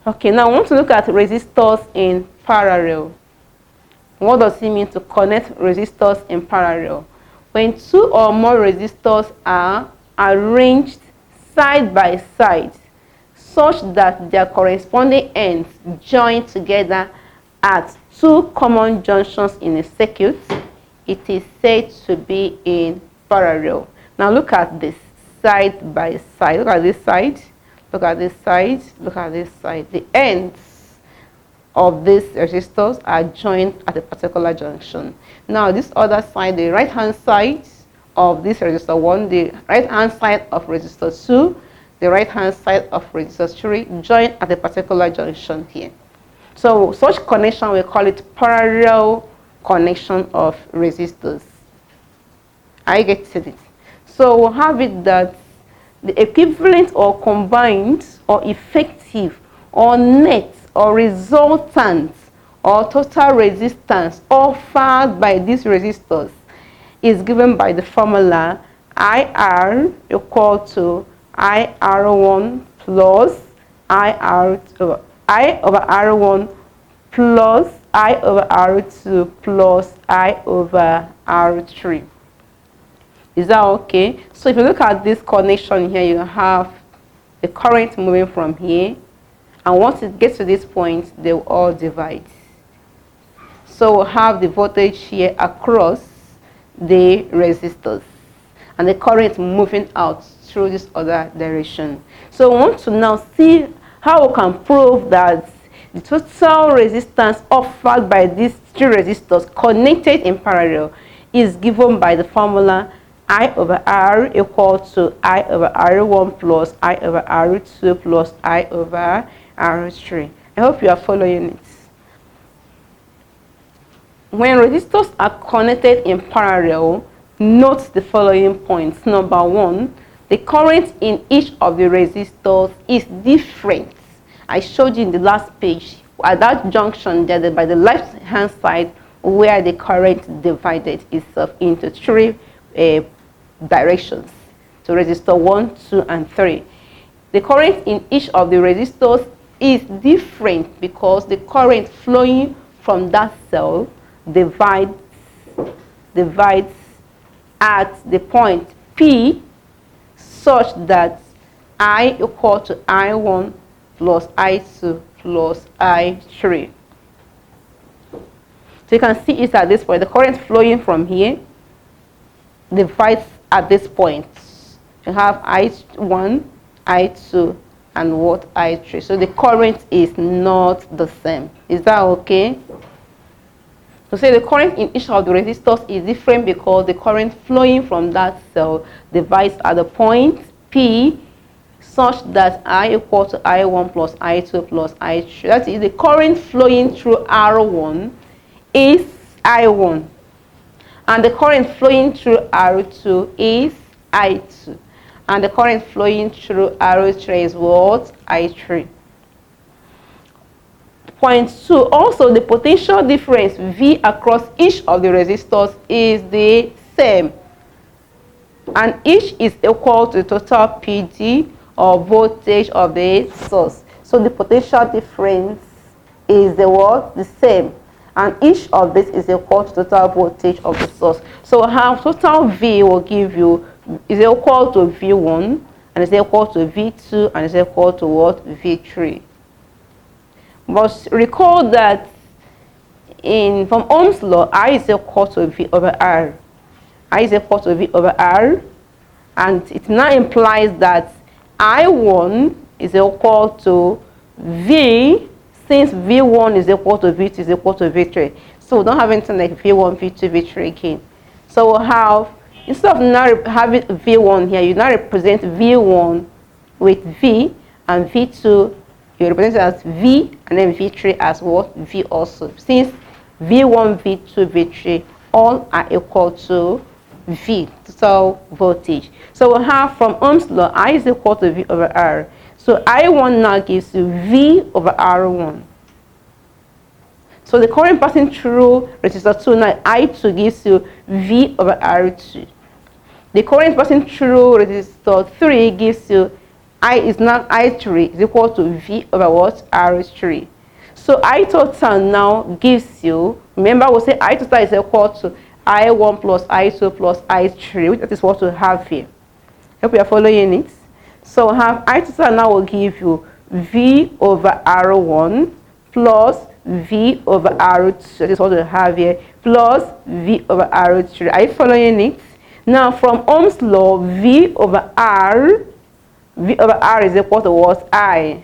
Okay, now I want to look at resistors in parallel. What does it mean to connect resistors in parallel? When two or more resistors are arranged side by side such that their corresponding ends join together at two common junctions in a circuit, it is said to be in parallel. Now look at this side by side. Look at this side. Look at this side. Look at this side. The ends of these resistors are joined at a particular junction. Now this other side, the right hand side of this resistor 1, the right hand side of resistor 2, the right hand side of resistor 3 join at a particular junction here. So such connection, we call it parallel connection of resistors. I get it. So we'll have it that the equivalent or combined or effective or net or resultant or total resistance offered by these resistors is given by the formula IR equal to IR1 plus I over R1 plus I over R2 plus I over R3. Is that okay? So if you look at this connection here, you have the current moving from here, and once it gets to this point, they will all divide. So we'll have the voltage here across the resistors and the current moving out through this other direction. So we want to now see how we can prove that the total resistance offered by these three resistors connected in parallel is given by the formula I over R equal to I over R1 plus I over R2 plus I over R3. I hope you are following it. When resistors are connected in parallel, note the following points. Number one, the current in each of the resistors is different. I showed you in the last page at that junction there by the left hand side where the current divided itself into three directions. So resistor 1, 2, and 3. The current in each of the resistors is different because the current flowing from that cell divides at the point P such that I equal to I1 plus I2 plus I3. So you can see it at this point. The current flowing from here divides at this point. You have I1, I2, and what I3. So the current is not the same. Is that okay? So say the current in each of the resistors is different because the current flowing from that cell divides at the point P such that I equal to I1 plus I2 plus I3. That is, the current flowing through R1 is I1. And the current flowing through R2 is I2. And the current flowing through R3 is what? I3. Point 2, also the potential difference V across each of the resistors is the same. And each is equal to the total PD or voltage of the source. So the potential difference is the what? The same. And each of this is equal to total voltage of the source. So how total V will give you is equal to V1 and is equal to V2 and is equal to what? V3. But recall that from Ohm's law, I is equal to V over R. I is equal to V over R, and it now implies that I1 is equal to V, since V1 is equal to V2 is equal to V3. So we don't have anything like V1, V2, V3 again. So we'll have, instead of now having V1 here, you now represent V1 with V, and V2 you represent it as V, and then V3 as what? V also. Since V1, V2, V3 all are equal to V, total voltage. So we'll have from Ohm's law, I is equal to V over R. So I1 now gives you V over R1. So the current passing through resistor 2 now, I2 gives you V over R2. The current passing through resistor 3 gives you I is now I3 is equal to V over what? R3. So I total now gives you, remember we say I total is equal to I1 plus I2 plus I3, which is what we have here. Hope you are following it. So we have I total now will give you V over R1 plus V over R2, that is what we have here, plus V over R3. Are you following it? Now from Ohm's law, V over R is equal to what? I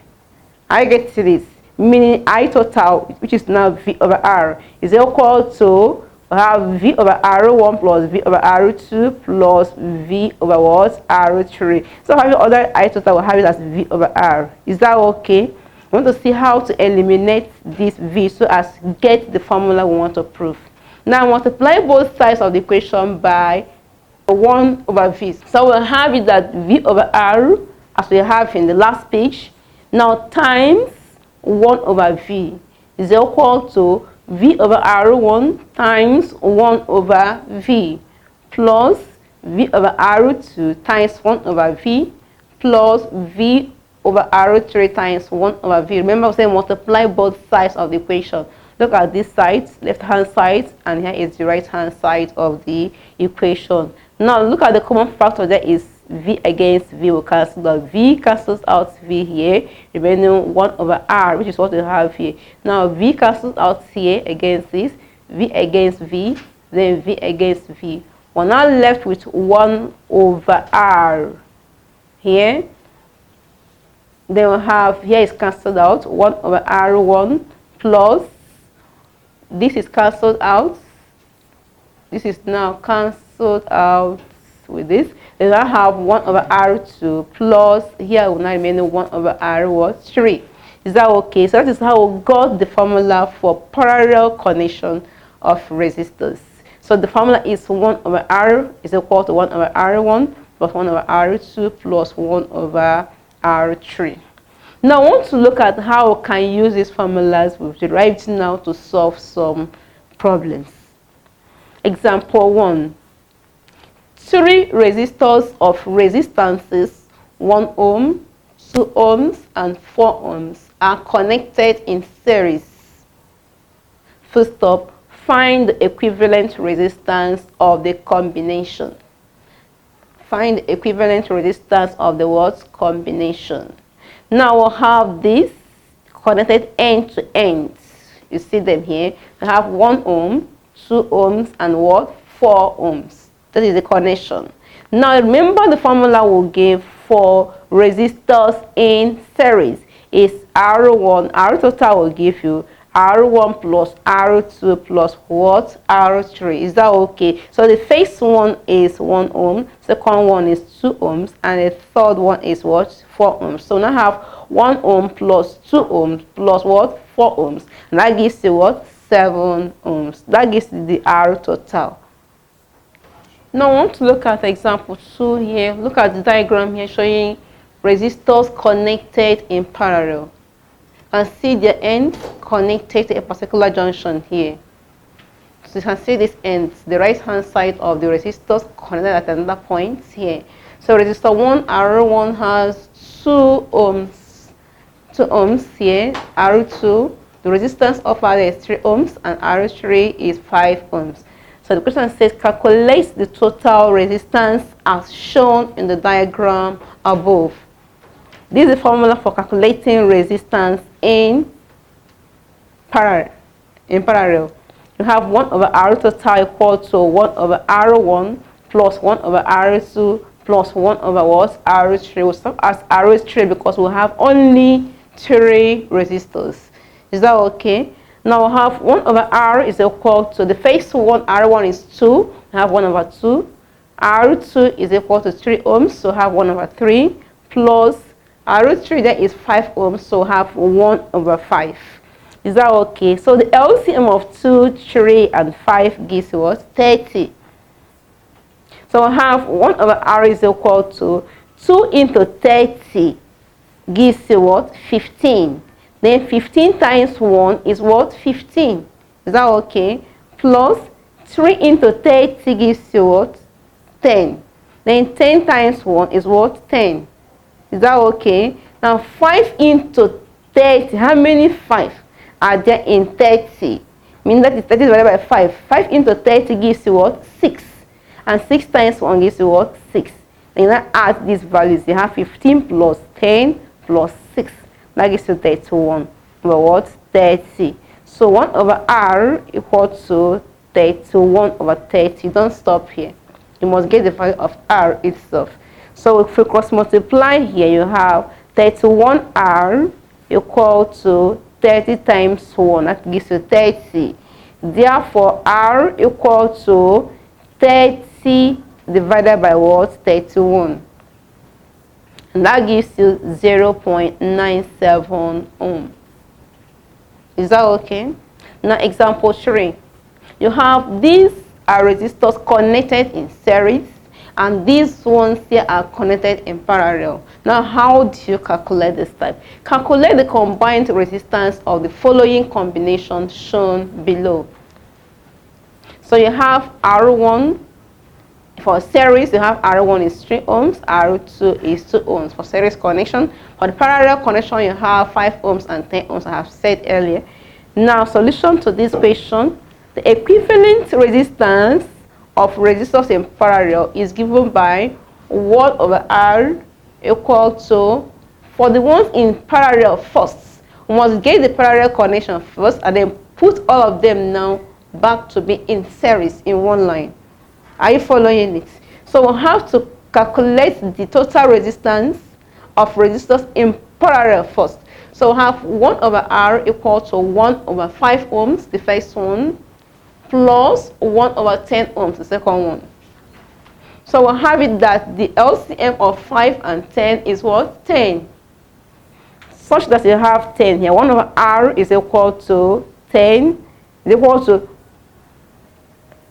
get to this, meaning I total, which is now V over R, is equal to have V over R1 plus V over R2 plus V over what? R3. So having other I total, will have it as V over R. Is that okay? We want to see how to eliminate this V so as get the formula we want to prove. Now multiply both sides of the equation by 1 over V. So we'll have it that V over R, as we have in the last page, now times 1 over V is equal to V over R1 times 1 over V plus V over R2 times 1 over V plus V over R3 times 1 over V. Remember, we say multiply both sides of the equation. Look at this side, left hand side, and here is the right hand side of the equation. Now look at the common factor, that is V against V will cancel out. V cancels out V here, remaining 1 over R, which is what we have here. Now V cancels out here against this, V against V, then V against V. We're now left with 1 over R here. Then we have, here is cancelled out, 1 over R1 plus, this is cancelled out. This is now cancelled out with this. Then I have 1 over R2 plus, here will now remain 1 over R3. Is that okay? So that is how we got the formula for parallel connection of resistors. So the formula is 1 over R is equal to 1 over R1 plus 1 over R2 plus 1 over R3. Now I want to look at how we can use these formulas we've derived now to solve some problems. Example 1. 3 resistors of resistances 1 ohm, 2 ohms, and 4 ohms are connected in series. First stop, find the equivalent resistance of the combination. Find the equivalent resistance of the what? Combination. Now we'll have this connected end to end. You see them here. We have 1 ohm, 2 ohms, and what? 4 ohms. That is the connection. Now remember the formula we gave for resistors in series is R1. R total will give you R1 plus R2 plus what? R3. Is that okay? So the first one is 1 ohm, second one is 2 ohms, and the third one is what? 4 ohms. So now I have 1 ohm plus 2 ohms plus what? 4 ohms. And that gives you what? 7 ohms. That gives you the R total. Now I want to look at example 2 here. Look at the diagram here showing resistors connected in parallel. And see their ends connected to a particular junction here. So you can see this end, the right hand side of the resistors connected at another point here. So resistor 1 R1 has 2 ohms here, R2. The resistance of R is 3 ohms and R3 is 5 ohms. So the question says calculate the total resistance as shown in the diagram above. This is the formula for calculating resistance in parallel. You have 1 over R total equal to 1 over R1 plus 1 over R2 plus 1 over what? R3. We'll stop as R3 because we have only 3 resistors. Is that okay? Now we have 1 over R is equal to, the first one, R1 is 2. We have 1 over 2. R2 is equal to 3 ohms, so have 1 over 3 plus R3 that is 5 ohms, so have 1 over 5. Is that okay? So the LCM of 2, 3, and 5 gives what? 30. So we have 1 over R is equal to 2 into 30 gives you what? 15. Then 15 times 1 is what? 15. Is that okay? Plus 3 into 30 gives you what? 10. Then 10 times 1 is what? 10. Is that okay? Now 5 into 30, how many 5 are there in 30? Mean that is 30 divided by 5. 5 into 30 gives you what? 6. And 6 times 1 gives you what? 6. Then you now add these values. You have 15 plus 10 plus 6. That gives you 31 over what? 30. So 1 over r equal to 31 over 30. Don't stop here. You must get the value of r itself. So if we cross multiply here, you have 31r equal to 30 times 1. That gives you 30. Therefore, r equal to 30 divided by what? 31. And that gives you 0.97 ohm. Is that okay? Now example 3. You have these are resistors connected in series, and these ones here are connected in parallel. Now how do you calculate this type? Calculate the combined resistance of the following combination shown below. So you have R1. For series, you have R1 is 3 ohms, R2 is 2 ohms for series connection. For the parallel connection, you have 5 ohms and 10 ohms, I have said earlier. Now, solution to this question: the equivalent resistance of resistors in parallel is given by 1 over R equal to, for the ones in parallel first, we must get the parallel connection first and then put all of them now back to be in series in one line. Are you following it? So we'll have to calculate the total resistance of resistors in parallel first. So we'll have 1 over R equal to 1 over 5 ohms, the first one, plus 1 over 10 ohms, the second one. So we'll have it that the LCM of 5 and 10 is what? 10. Such that you have 10 here. 1 over R is equal to 10, is equal to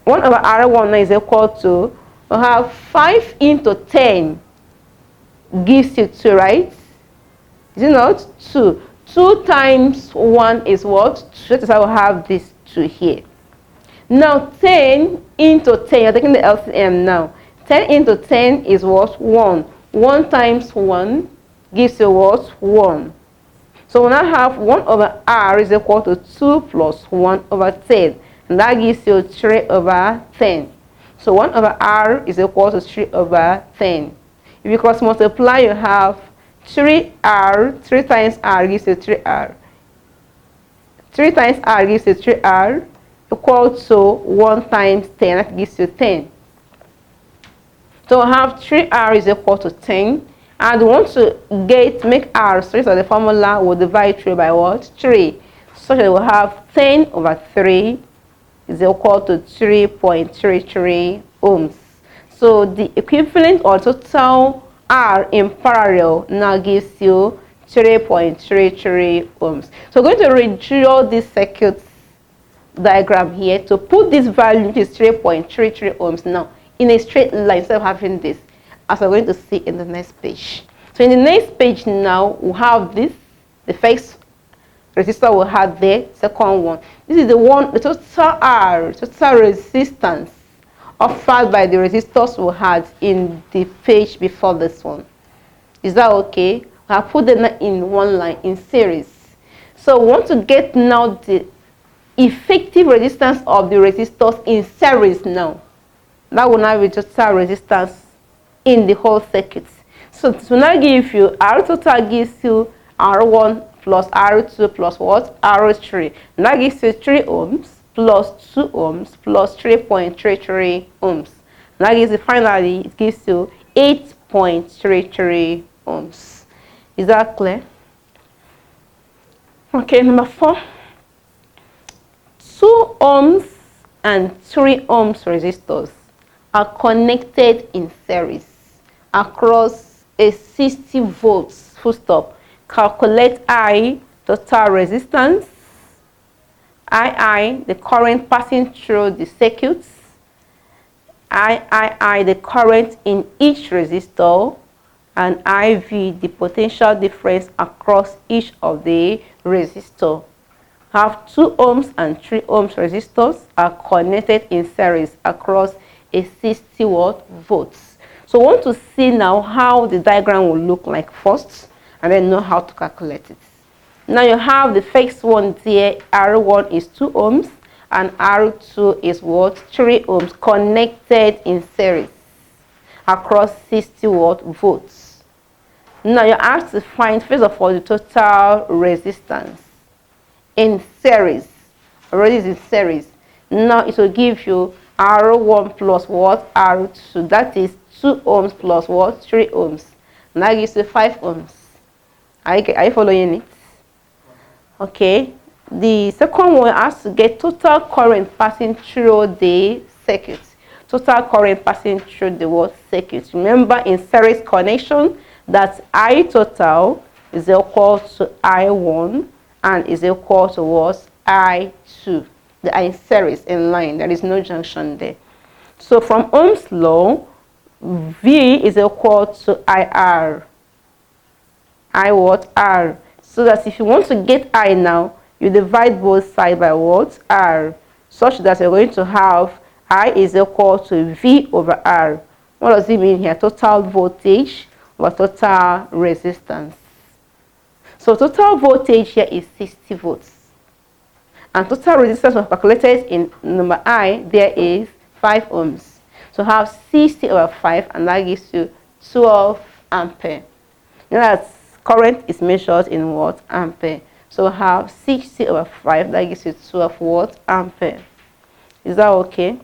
1 over R1 is equal to, we have 5 into 10 gives you 2, right? Is it not? 2. 2 times 1 is what? 2. That is how we have this 2 here. Now 10 into 10, you're taking the LCM now. 10 into 10 is what? 1. 1 times 1 gives you what? 1. So we now have 1 over R is equal to 2 plus 1 over 10. And that gives you 3 over 10. So 1 over R is equal to 3 over 10. If you cross multiply, you have 3R. 3 times R gives you 3R. 3 times R gives you 3R equal to 1 times 10. That gives you 10. So we have 3R is equal to 10. And we want to make R, so the formula will divide 3 by what? 3. So that we'll have 10 over 3 is equal to 3.33 ohms. So the equivalent or total R in parallel now gives you 3.33 ohms. So we're going to redraw this circuit diagram here to put this value, which is 3.33 ohms, now in a straight line instead of having this, as we're going to see in the next page. So in the next page now, we'll have this, the first resistor we had there, second one. This is the one, the total R, total resistance offered by the resistors we had in the page before this one. Is that okay? We have put them in one line in series. So we want to get now the effective resistance of the resistors in series now. That will now be total resistance in the whole circuit. So to now give you R total gives you R1 plus R2 plus what? R3. And that gives you 3 ohms plus 2 ohms plus 3.33 ohms. And that gives you, finally, it gives you 8.33 ohms. Is that clear? Okay, number 4. 2 ohms and 3 ohms resistors are connected in series across a 60 volts full stop. Calculate I, total resistance, II, the current passing through the circuits, III, the current in each resistor, and IV, the potential difference across each of the resistors. Have 2 ohms and 3 ohms resistors are connected in series across a 60 volts. So we want to see now how the diagram will look like first, and then know how to calculate it. Now you have the first one there, R1 is 2 ohms, and R2 is what? 3 ohms connected in series across 60 volts. Now you're asked to find, first of all, the total resistance in series. Already is in series. Now it will give you R1 plus what? R2. That is 2 ohms plus what? 3 ohms. And that gives you 5 ohms. Are you following it? Okay. The second one has to get total current passing through the circuit. Total current passing through the what? Circuit. Remember, in series connection, that I total is equal to I1 and is equal to what? I2. They are in series, in line. There is no junction there. So from Ohm's law, V is equal to IR. I what? R. So that if you want to get I now, you divide both sides by what? R. Such that you're going to have I is equal to V over R. What does it mean here? Total voltage over total resistance. So total voltage here is 60 volts. And total resistance was calculated in number I, there is 5 ohms. So have 60 over 5, and that gives you 12 ampere. You know that current is measured in what? Ampere. So have 60 over 5, that gives you 12 what? Ampere. Is that okay?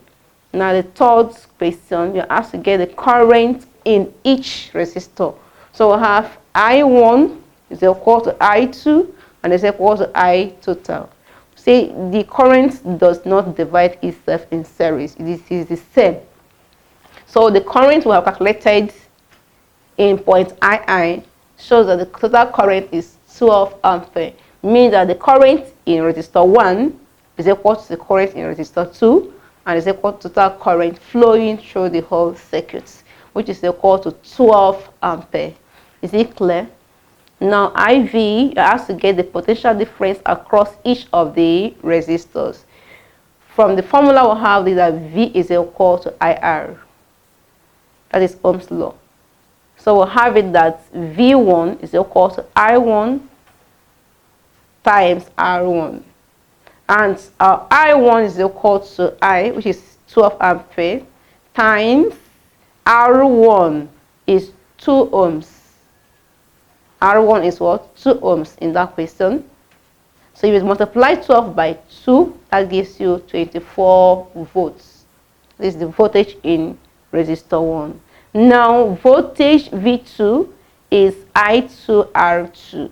Now the third question, you have to get the current in each resistor. So we'll have I1 is equal to I2 and is equal to I total. See, the current does not divide itself in series. This is the same. So the current we have calculated in point II shows that the total current is 12 ampere, meaning that the current in resistor 1 is equal to the current in resistor 2 and is equal to total current flowing through the whole circuit, which is equal to 12 ampere. Is it clear? Now IV, you have to get the potential difference across each of the resistors. From the formula we'll have that V is equal to IR. That is Ohm's law. So we'll have it that V1 is equal to I1 times R1. And our I1 is equal to I, which is 12 ampere, times R1 is 2 ohms. R1 is what? 2 ohms in that question. So you multiply 12 by 2, that gives you 24 volts. This is the voltage in resistor 1. Now voltage V2 is I2R2,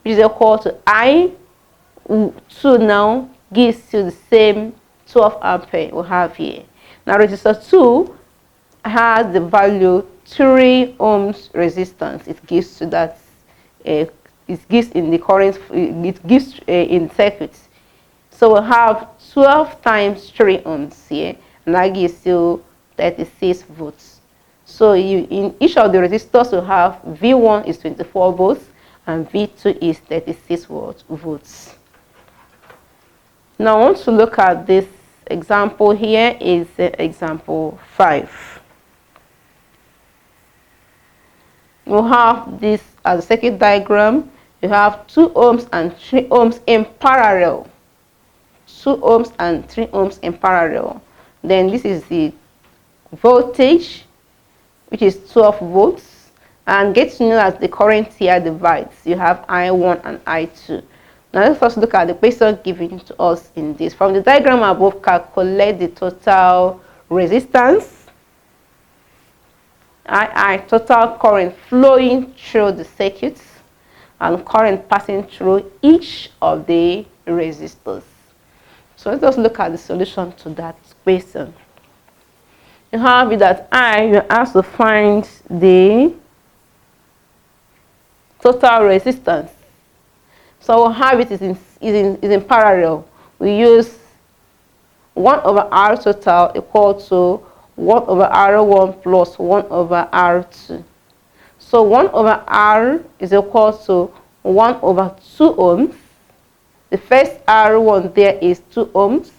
which is equal to I2 now gives you the same 12 ampere we have here. Now resistor 2 has the value 3 ohms resistance. It gives to that, it gives in the current, it gives in circuits. So we'll have 12 times 3 ohms here, and that gives you 36 volts. So you, in each of the resistors, you have V1 is 24 volts and V2 is 36 volts. Now I want to look at this example here. Is example 5. We'll have this as a circuit diagram. You have 2 ohms and 3 ohms in parallel. 2 ohms and 3 ohms in parallel. Then this is the voltage, which is 12 volts. And get to know as the current here divides. You have I1 and I2. Now let's first look at the question given to us in this. From the diagram above, calculate the total resistance. I total current flowing through the circuits and current passing through each of the resistors. So let us look at the solution to that question. You have it that you have to find the total resistance. So we'll have it is in parallel. We use 1 over R total equal to 1 over R1 plus 1 over R2. So 1 over R is equal to 1 over 2 ohms. The first R1 there is 2 ohms.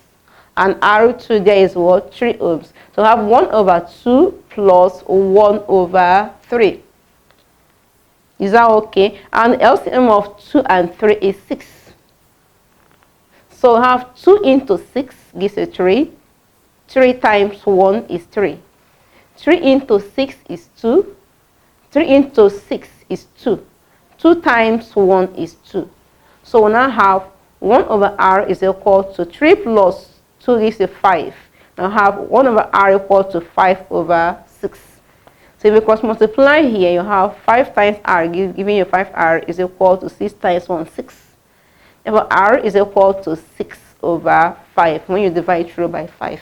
and R2 there is what? 3 ohms. So I have 1 over 2 plus 1 over 3. Is that okay? And the LCM of 2 and 3 is 6. So I have 2 into 6 gives a 3. 3 times 1 is 3. 3 into 6 is 2. 3 into 6 is 2. 2 times 1 is 2. So we now have 1 over R is equal to 3 plus 2 gives a 5. Now have 1 over R equal to 5 over 6. So if you cross multiply here, you have 5 times R, giving you 5R is equal to 6 times 1, 6. Therefore, R is equal to 6 over 5 when you divide through by 5.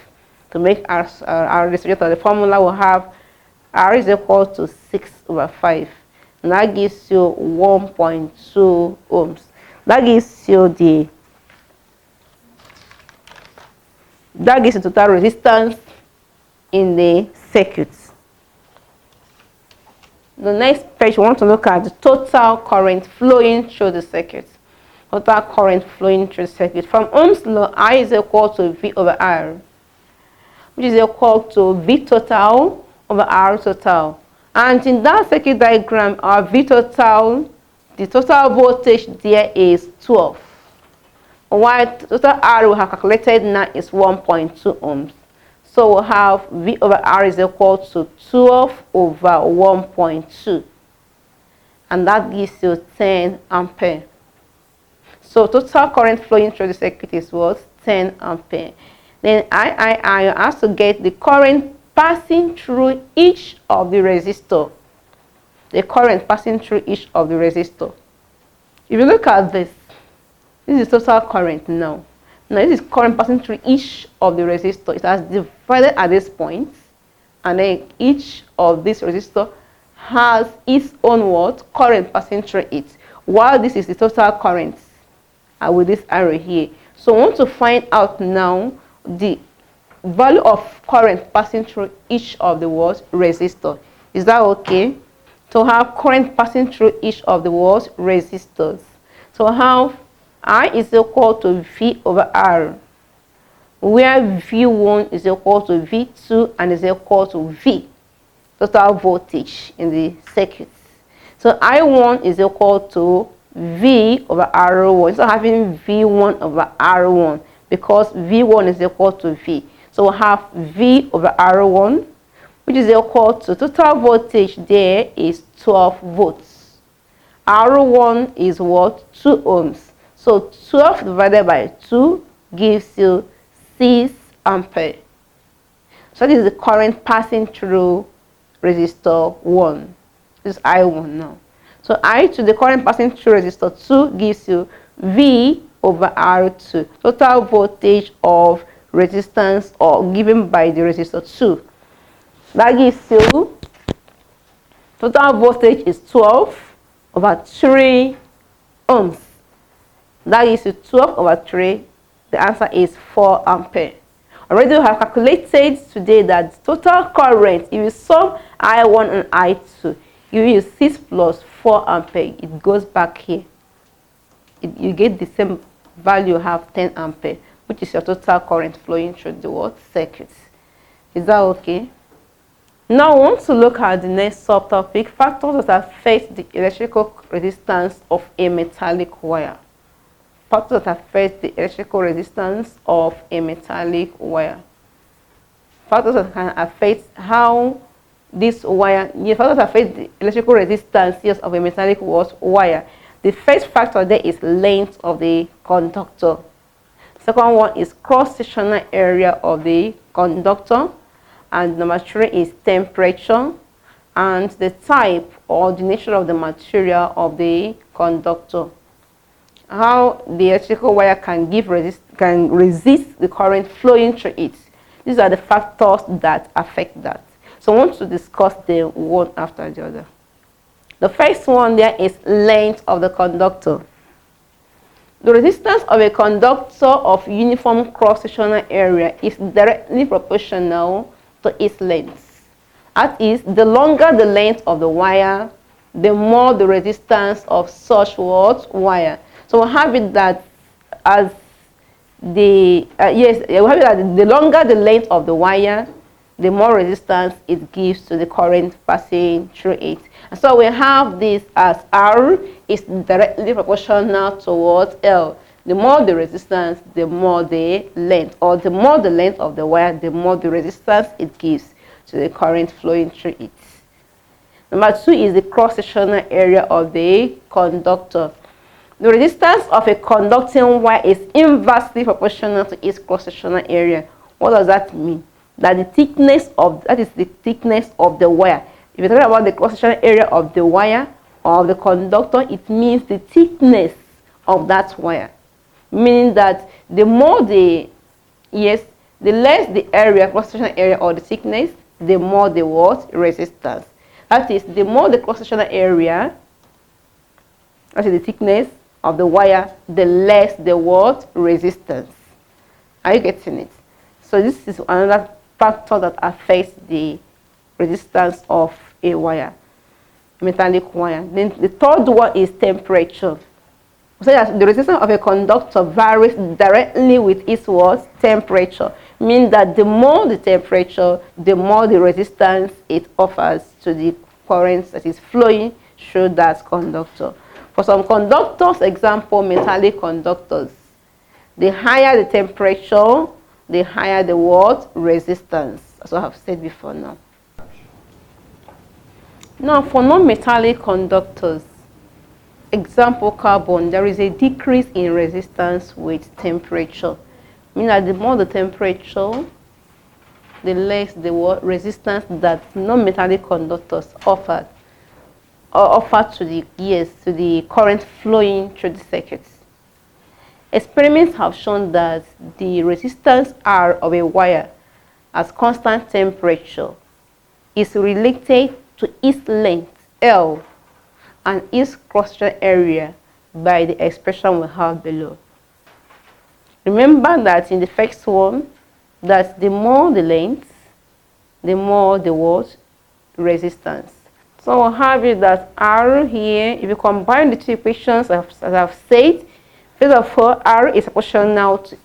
To make our result of the formula, we'll have R is equal to 6 over 5. And that gives you 1.2 ohms. That gives you the total resistance in the circuit. The next page, we want to look at the total current flowing through the circuit. Total current flowing through the circuit. From Ohm's law, I is equal to V over R, which is equal to V total over R total. And in that circuit diagram, our V total, the total voltage there is 12. While total R we have calculated now is 1.2 ohms. So we'll have V over R is equal to 12 over 1.2. And that gives you 10 ampere. So total current flowing through the circuit is what? 10 ampere. Then I has to get the current passing through each of the resistor. The current passing through each of the resistor. If you look at this is total current now. Now this is current passing through each of the resistor. It has divided at this point, and then each of these resistor has its own what? Current passing through it. While this is the total current with this arrow here. So I want to find out now the value of current passing through each of the what? Resistor. Is that okay? To have current passing through each of the what? Resistors. So I have I is equal to V over R, where V1 is equal to V2 and is equal to V, total voltage in the circuit. So I1 is equal to V over R1. So having V1 over R1 because V1 is equal to V. So we'll have V over R1, which is equal to total voltage there is 12 volts. R1 is what? 2 ohms. So 12 divided by 2 gives you 6 ampere. So this is the current passing through resistor 1. This is I1 now. So I2, the current passing through resistor 2 gives you V over R2. Total voltage of resistance or given by the resistor 2. That gives you total voltage is 12 over 3 ohms. That is 12 over 3. The answer is 4 ampere. Already we have calculated today that total current, if you sum I1 and I2, you use 6 plus 4 ampere. It goes back here. You get the same value, have 10 ampere, which is your total current flowing through the what? Circuit. Is that okay? Now I want to look at the next subtopic, factors that affect the electrical resistance of a metallic wire. Factors that affect the electrical resistance of a metallic wire. Factors that can affect how this wire, factors that affect the electrical resistance of a metallic wire. The first factor there is length of the conductor. Second one is cross-sectional area of the conductor. And number 3 is temperature and the type or the nature of the material of the conductor. How the electrical wire can resist the current flowing through it. These are the factors that affect that. So I want to discuss them one after the other. The first one there is length of the conductor. The resistance of a conductor of uniform cross-sectional area is directly proportional to its length. That is, the longer the length of the wire, the more the resistance of such wire. So we have it that as the the longer the length of the wire, the more resistance it gives to the current passing through it. And so we have this as R is directly proportional towards L. The more the resistance, the more the length, or the more the length of the wire, the more the resistance it gives to the current flowing through it. Number 2 is the cross-sectional area of the conductor. The resistance of a conducting wire is inversely proportional to its cross-sectional area. What does that mean? That is the thickness of the wire. If you're talking about the cross-sectional area of the wire or of the conductor, it means the thickness of that wire. Meaning that the more the less the area, cross-sectional area or the thickness, the more the resistance. That is, the more the cross-sectional area, that is the thickness of the wire, the less the resistance. Are you getting it? So this is another factor that affects the resistance of a wire, metallic wire. Then the third one is temperature. So that the resistance of a conductor varies directly with its temperature. Meaning that the more the temperature, the more the resistance it offers to the current that is flowing through that conductor. For some conductors, example metallic conductors, the higher the temperature, the higher the resistance, as I have said before now. Now for non-metallic conductors, example carbon, there is a decrease in resistance with temperature. Meaning that the more the temperature, the less the resistance that non-metallic conductors offer to the current flowing through the circuits. Experiments have shown that the resistance R of a wire at constant temperature is related to its length L and its cross-sectional area by the expression we have below. Remember that in the first one, that the more the length, the more the resistance. So we'll have it that R here, if you combine the two equations as I've said, first of all, R is proportional to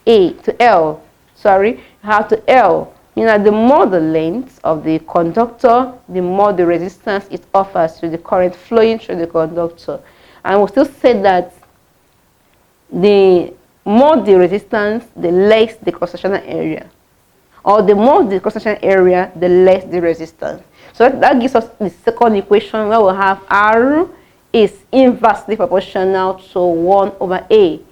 L. You have to L. Meaning that the more the length of the conductor, the more the resistance it offers to the current flowing through the conductor. And we'll still say that the more the resistance, the less the cross-sectional area. Or the more the cross-sectional area, the less the resistance. So that gives us the second equation where we have R is inversely proportional to 1 over A. So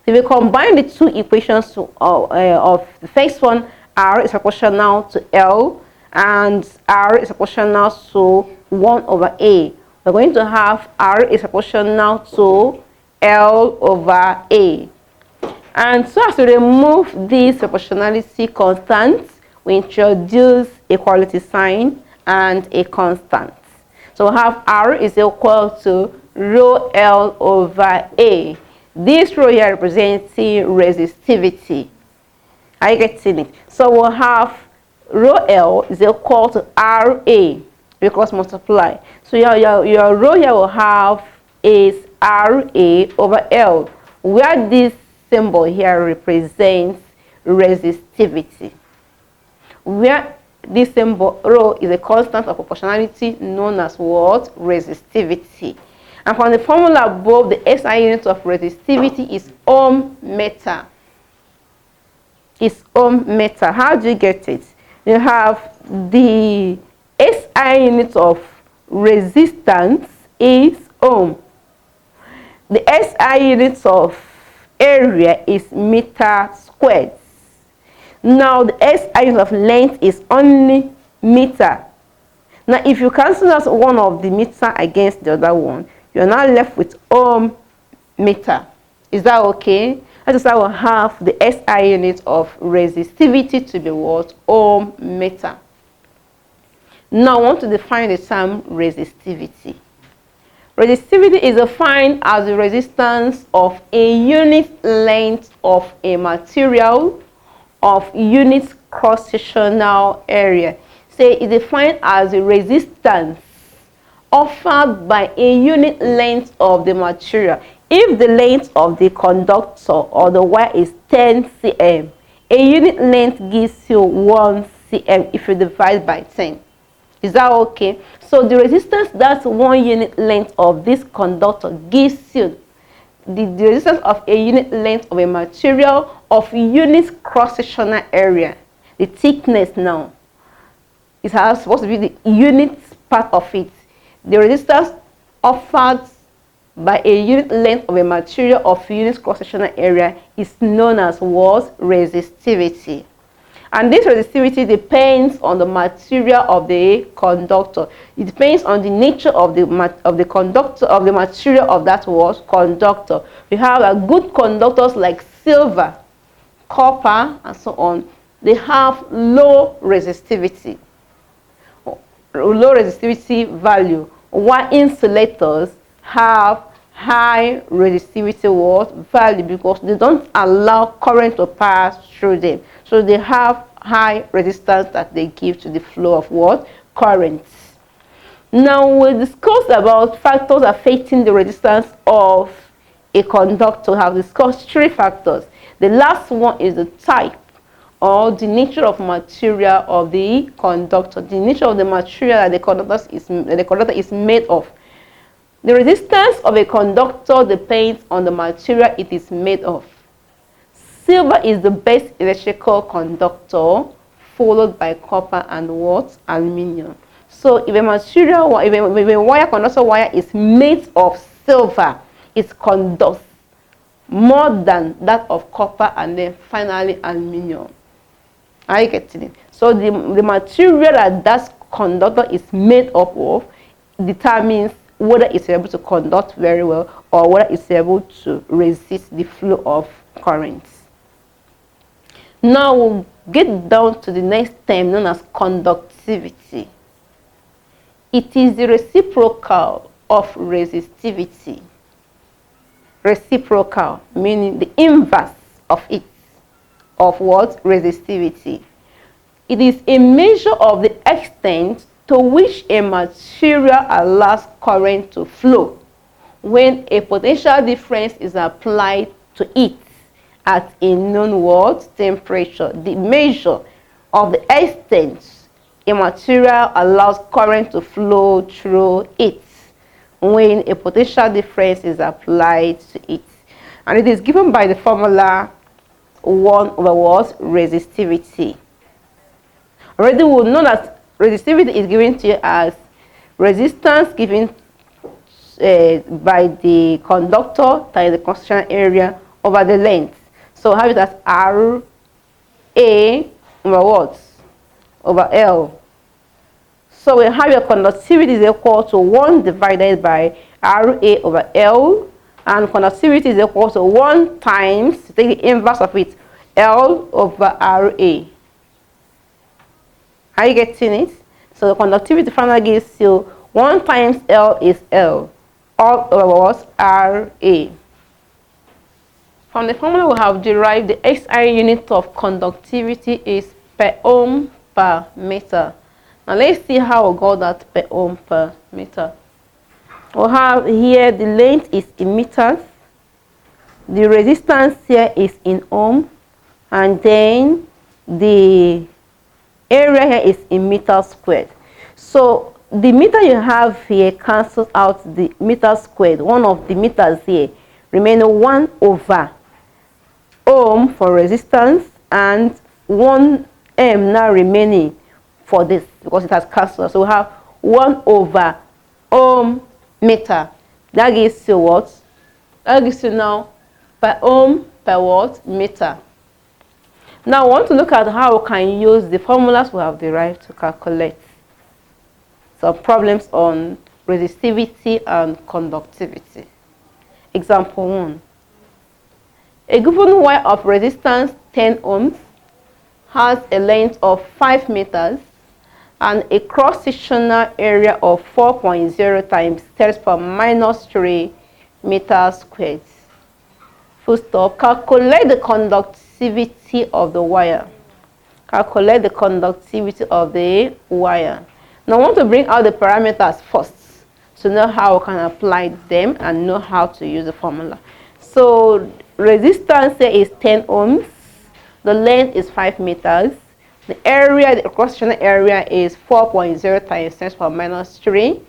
if we combine the two equations of the first one, R is proportional to L and R is proportional to 1 over A. We're going to have R is proportional to L over A. And so as we remove these proportionality constants, we introduce a quality sign and a constant. So we have R is equal to rho L over A. This rho here representing resistivity. Are you getting it? So we'll have rho L is equal to RA because multiply. So your rho here will have is RA over L, where this symbol here represents resistivity. Where this symbol rho is a constant of proportionality known as what? Resistivity. And from the formula above, the SI unit of resistivity is ohm meter. It's ohm meter. How do you get it? You have the SI unit of resistance is ohm. The SI unit of area is meter squared. Now the SI unit of length is only meter. Now if you cancel out one of the meter against the other one, you're now left with ohm meter. Is that okay? That is how we'll have the SI unit of resistivity to be what? Ohm meter. Now I want to define the term resistivity. Resistivity is defined as the resistance of a unit length of a material of unit cross-sectional area. Say it's defined as a resistance offered by a unit length of the material. If the length of the conductor or the wire is 10 cm, a unit length gives you 1 cm if you divide by 10. Is that okay? So the resistance that's 1 unit length of this conductor gives you the resistance of a unit length of a material of unit cross-sectional area. The thickness now, it has supposed to be the unit part of it. The resistance offered by a unit length of a material of unit cross-sectional area is known as what? Resistivity. And this resistivity depends on the material of the conductor. It depends on the nature of the conductor, of the material of that was conductor. We have good conductors like silver, copper, and so on. They have low resistivity value, while insulators have high resistivity value because they don't allow current to pass through them. So they have high resistance that they give to the flow of what? Currents. Now we'll discuss about factors affecting the resistance of a conductor. We have discussed 3 factors. The last one is the type or the nature of material of the conductor. The nature of the material that the conductor is made of. The resistance of a conductor depends on the material it is made of. Silver is the best electrical conductor, followed by copper and what? Aluminium. So if a material, if a wire, conductor wire is made of silver, it conducts more than that of copper and then finally aluminium. Are you getting it? So the material that conductor is made up of determines whether it's able to conduct very well or whether it's able to resist the flow of currents. Now we'll get down to the next term known as conductivity. It is the reciprocal of resistivity. Reciprocal, meaning the inverse of it, of what? Resistivity. It is a measure of the extent to which a material allows current to flow when a potential difference is applied to it at a known what? Temperature. The measure of the extent a material allows current to flow through it when a potential difference is applied to it. And it is given by the formula 1 over what? Resistivity. Already we know that resistivity is given to you as resistance given by the conductor times the cross-sectional area over the length. So have it as R A over what? Over L. So we have your conductivity is equal to 1 divided by R A over L, and conductivity is equal to 1 times, take the inverse of it, L over R A. Are you getting it? So the conductivity formula gives you 1 times L is L, all over what? R A. From the formula we have derived the SI unit of conductivity is per ohm per meter. Now let's see how we got that per ohm per meter. We have here the length is in meters, the resistance here is in ohm, and then the area here is in meters squared. So the meter you have here cancels out the meter squared. One of the meters here remain 1 over ohm for resistance and 1 m now remaining for this because it has cancelled. So we have 1 over ohm meter. That gives you what? That gives you now per ohm per watt meter. Now I want to look at how we can use the formulas we have derived to calculate some problems on resistivity and conductivity. Example 1. A given wire of resistance 10 ohms has a length of 5 meters and a cross-sectional area of 4.0 times 10⁻³ meters squared. Full stop. Calculate the conductivity of the wire. Calculate the conductivity of the wire. Now I want to bring out the parameters first to know how we can apply them and know how to use the formula. So resistance here is 10 ohms. The length is 5 meters. The area, the cross-sectional area is 4.0 times 10 to the power minus 3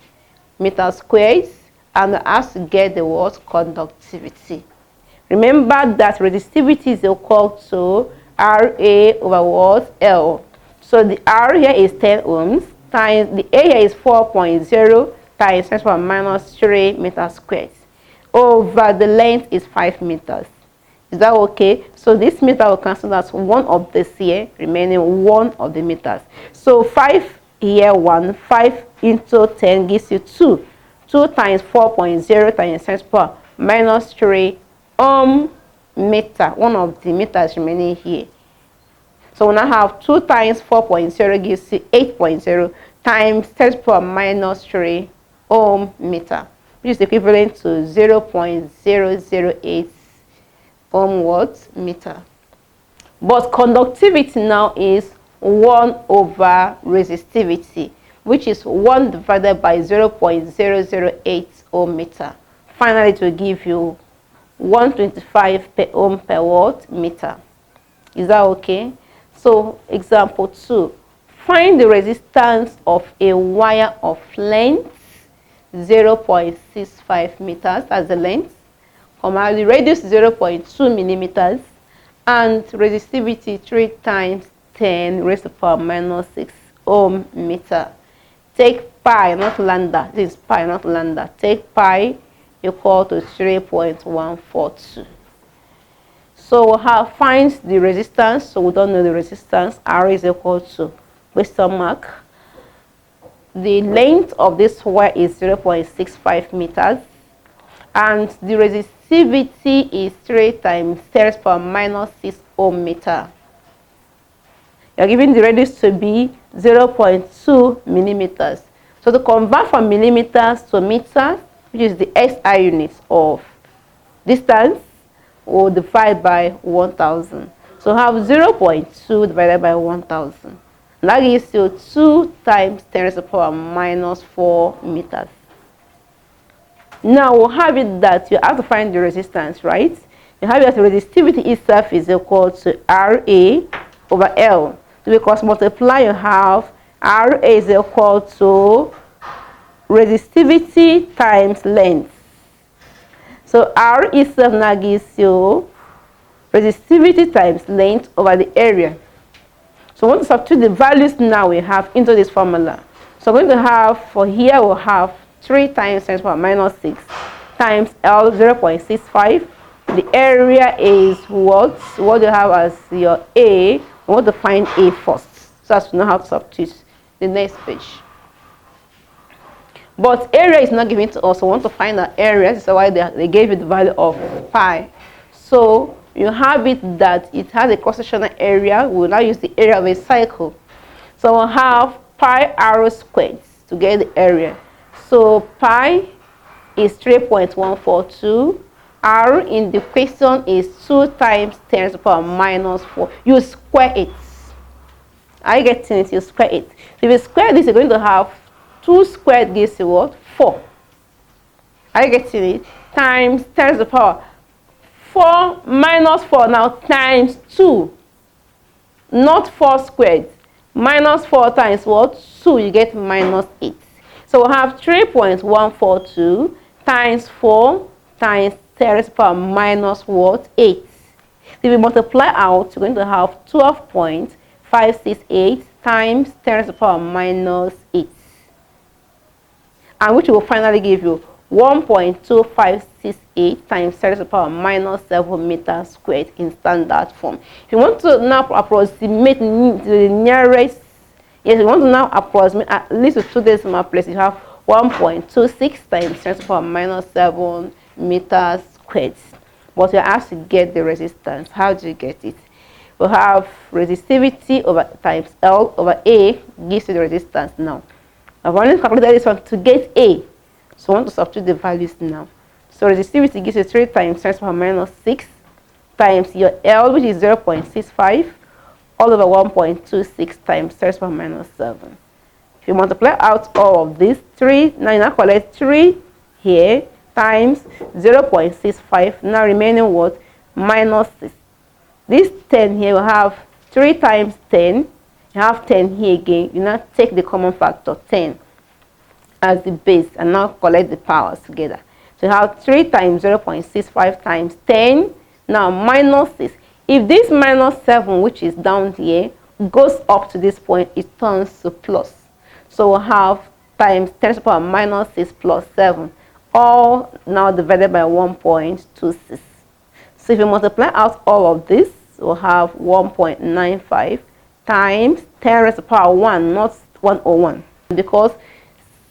meters squared. And we have to get the word conductivity. Remember that resistivity is equal to RA over what? L. So the R here is 10 ohms times the A here is 4.0 times 10 to the power minus 3 meters squared over the length is 5 meters. Is that okay? So this meter will cancel as one of this here, remaining one of the meters. So 5 here, 1, 5 into 10 gives you 2. 2 times 4.0 times 10 to the power minus 3 meter. One of the meters remaining here. So we now have 2 times 4.0 gives you 8.0 times 10 to the power minus 3 meter, which is equivalent to 0.008 watt meter. But conductivity now is 1 over resistivity, which is 1 divided by 0.008 ohm meter. Finally, it will give you 125 per ohm per watt meter. Is that okay? So example 2, find the resistance of a wire of length 0.65 meters as the length, the radius 0.2 millimeters, and resistivity 3 times 10 raised to the power minus 6 ohm meter. Take pi, not lambda. This is pi, not lambda. Take pi equal to 3.142. So we have find the resistance. So we don't know the resistance. R is equal to question mark. The length of this wire is 0.65 meters. And the resistivity is 3 times 10 to the power minus 6 ohm meter. You're given the radius to be 0.2 millimeters. So to convert from millimeters to meters, which is the SI unit of distance, we'll divide by 1000. So have 0.2 divided by 1000. That gives you 2 times 10 to the power minus 4 meters. Now we'll have it that you have to find the resistance, right? You have that the resistivity itself is equal to RA over L. So because multiply, you have RA is equal to resistivity times length. So R itself now gives you resistivity times length over the area. So we want to substitute the values now we have into this formula. So we're going to have, for here we'll have 3 times 10 to the power minus 6 times L 0.65. The area is what? What do you have as your A? We want to find A first. So as to know how to substitute the next page. But area is not given to us. So we want to find the area. That's why they gave you the value of pi. So you have it that it has a cross-sectional area. We will now use the area of a cycle. So we'll have pi r squared to get the area. So pi is 3.142. R in the question is 2 times 10 to the power minus 4. You square it. Are you getting it? You square it. So if you square this, you're going to have 2 squared gives you what? 4. Are you getting it? Times 10 to the power 4 minus 4 now times 2. Not 4 squared. Minus 4 times what? 2. You get minus 8. So we'll have 3.142 times 4 times 10 to the power minus what? 8. If we multiply out, we're going to have 12.568 times 10 to the power minus 8. And which will finally give you 1.2568 times 10 to the power minus 7 meters squared in standard form. If you want to now approximate the nearest, yes, you want to now approximate at least to 2 decimal places, you have 1.26 times 10 to the power minus 7 meters squared. But you have to get the resistance. How do you get it? We have resistivity over times L over A gives you the resistance now. I've only calculated this one to get A. So I want to substitute the values now. So resistivity gives you 3 times 10 to the power minus 6 times your L, which is 0.65, all over 1.26 times 10 to the power minus 7. If you multiply out all of these 3, now you now collect 3 here times 0.65, now remaining what? Minus 6. This 10 here will have 3 times 10. You have 10 here again. You now take the common factor 10 as the base and now collect the powers together. So you have 3 times 0.65 times 10, now minus 6. If this minus 7, which is down here, goes up to this point, it turns to plus. So we'll have times 10 to the power minus 6 plus 7, all now divided by 1.26. So if you multiply out all of this, we'll have 1.95 times 10 raised to the power 1, not 101. Because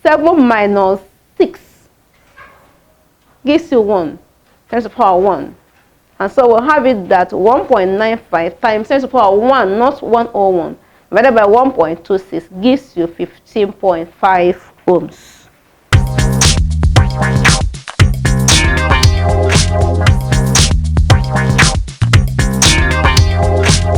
7 minus 6 gives you 1, 10 to the power 1. And so we'll have it that 1.95 times 10 to the power 1, not 101, divided by 1.26 gives you 15.5 ohms.